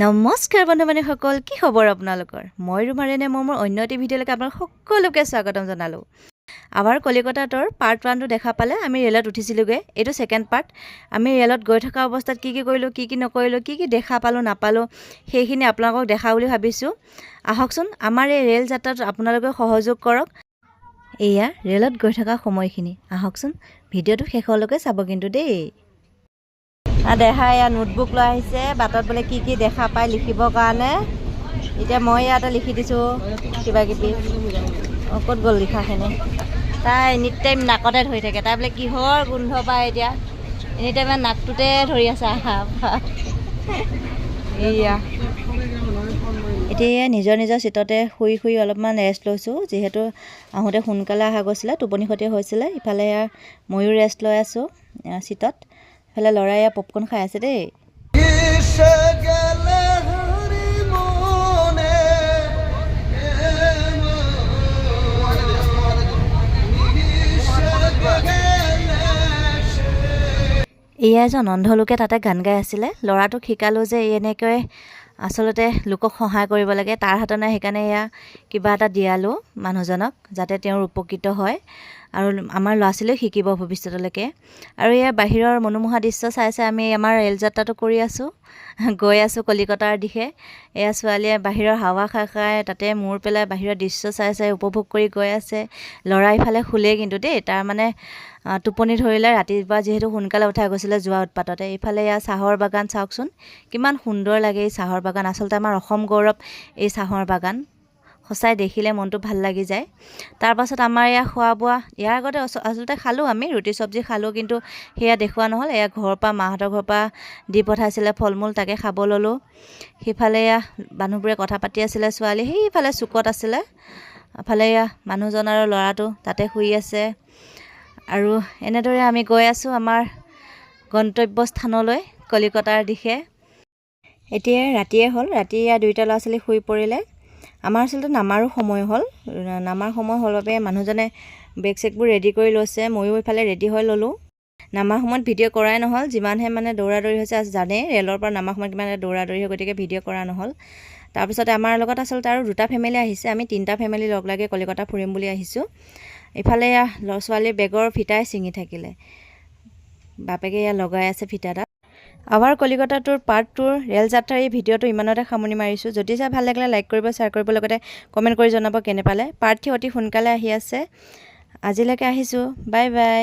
নমস্কাৰ বন্ধু-বান্ধৱীসকল, কি খবৰ আপোনালোকৰ? মই ৰুমাৰেনে মোৰ অন্য এটি ভিডিঅ'লৈকে আপোনালোক সকলোকে স্বাগতম জনালোঁ। আমাৰ কলিকতাৰ পাৰ্ট 1টো দেখা পালে আমি ৰেলত উঠিছিলোঁগৈ। এইটো ছেকেণ্ড পাৰ্ট। আমি ৰেলত গৈ থকা অৱস্থাত কি কৰিলোঁ, কি নকৰিলোঁ, কি দেখা পালোঁ নাপালোঁ, সেইখিনি আপোনালোকক দেখা বুলি ভাবিছোঁ। আহকচোন আমাৰ এই ৰেল যাত্ৰাত আপোনালোকে সহযোগ কৰক। এয়া ৰেলত গৈ থকা সময়খিনি। আহকচোন ভিডিঅ'টো শেষলৈকে চাব কিন্তু দেই। দেহা এয়া নোটবুক লৈ আহিছে, বাটত বোলে কি দেখা পায় লিখিবৰ কাৰণে। এতিয়া মই ইয়াতে লিখি দিছোঁ কিবা কিবি। ক'ত গ'ল লিখাখিনি? তাই এনি টাইম নাকতে ধৰি থাকে। তাই বোলে কিহৰ গোন্ধ পায় এতিয়া, এনি টাইম নাকটোতে ধৰি আছে। এয়া এতিয়া নিজৰ চিটতে শুই অলপমান ৰেষ্ট লৈছোঁ, যিহেতু আহোঁতে সোনকালে অহা গৈছিলে, টোপনি ক্ষতি হৈছিলে। ইফালে ময়ো ৰেষ্ট লৈ আছোঁ চিটত। ইফালে ল'ৰাই পপকৰ্ন খাই আছে দেই। এয়া এজন অন্ধ লোকে তাতে গান গাই আছিলে। ল'ৰাটোক শিকালোঁ যে এনেকৈ আচলতে লোকক সহায় কৰিব লাগে। তাৰ হাতত নাই, সেইকাৰণে এয়া কিবা এটা দিয়ালোঁ মানুহজনক, যাতে তেওঁৰ উপকৃত হয় আৰু আমাৰ ল'ৰা ছোৱালীও শিকিব ভৱিষ্যতলৈকে। আৰু এয়া বাহিৰৰ মনোমোহা দৃশ্য চাই আমি আমাৰ ৰেল যাত্ৰাটো কৰি আছোঁ, গৈ আছোঁ কলিকতাৰ দিশে। এয়া ছোৱালীয়ে বাহিৰৰ হাৱা খাই তাতে মূৰ পেলাই বাহিৰৰ দৃশ্য চাই উপভোগ কৰি গৈ আছে। ল'ৰা ইফালে শুলে কিন্তু দেই, তাৰ মানে টোপনি ধৰিলে। ৰাতিপুৱা যিহেতু সোনকালে উঠাই গৈছিলে যোৱা উৎপাততে। ইফালে এয়া চাহৰ বাগান চাওকচোন, কিমান সুন্দৰ লাগে এই চাহৰ বাগান। আচলতে আমাৰ অসম গৌৰৱ এই চাহৰ বাগান। সঁচাই দেখিলে মনটো ভাল লাগি যায়। তাৰপাছত আমাৰ এয়া খোৱা বোৱা, ইয়াৰ আগতে আচলতে খালোঁ, আমি ৰুটি চব্জি খালোঁ, কিন্তু সেয়া দেখুওৱা নহ'ল। এয়া ঘৰৰ পৰা মাহঁতৰ ঘৰৰ পৰা দি পঠাইছিলে ফল মূল, তাকে খাব ল'লোঁ। সিফালে এয়া মানুহবোৰে কথা পাতি আছিলে, ছোৱালী সেইফালে চুকত আছিলে। এফালে এয়া মানুহজন আৰু ল'ৰাটো তাতে শুই আছে। আৰু এনেদৰে আমি গৈ আছোঁ আমাৰ গন্তব্যস্থানলৈ, কলিকতাৰ দিশে। এতিয়া ৰাতিয়ে হ'ল, ৰাতি দুইটা ল'ৰা ছোৱালী শুই পৰিলে। আমাৰ আচলতে নামাৰো সময় হ'ল। নামাৰ সময় হ'ল বাবে মানুহজনে বেগ চেগবোৰ ৰেডি কৰি লৈছে, ময়ো ইফালে ৰেডি হৈ ল'লোঁ। নামাৰ সময়ত ভিডিঅ' কৰাই নহ'ল, যিমানহে মানে দৌৰা-দৌৰি হৈছে জানেই, ৰেলৰ পৰা নামাৰ সময়ত কিমান দৌৰা-দৌৰি হয়, গতিকে ভিডিঅ' কৰা নহ'ল। তাৰপিছতে আমাৰ লগত আচলতে আৰু দুটা ফেমিলি আহিছে। আমি 3টা ফেমিলি লগ লাগি কলিকতা ফুৰিম বুলি আহিছোঁ। ইফালে ল'ৰা ছোৱালীৰ বেগৰ ফিটাই ছিঙি থাকিলে, বাপেকে লগাই আছে ফিটাডাল। আমাৰ কলিকতাটোৰ পাৰ্ট 2ৰ ৰেল যাত্ৰাৰ এই ভিডিঅ'টো ইমানতে সামৰণি মাৰিছোঁ। যদি চাই ভাল লাগিলে লাইক কৰিব, শ্বেয়াৰ কৰিব, লগতে কমেণ্ট কৰি জনাব কেনে পালে। পাৰ্ট 3 অতি সোনকালে আহি আছে। আজিলৈকে আহিছোঁ, বাই বাই।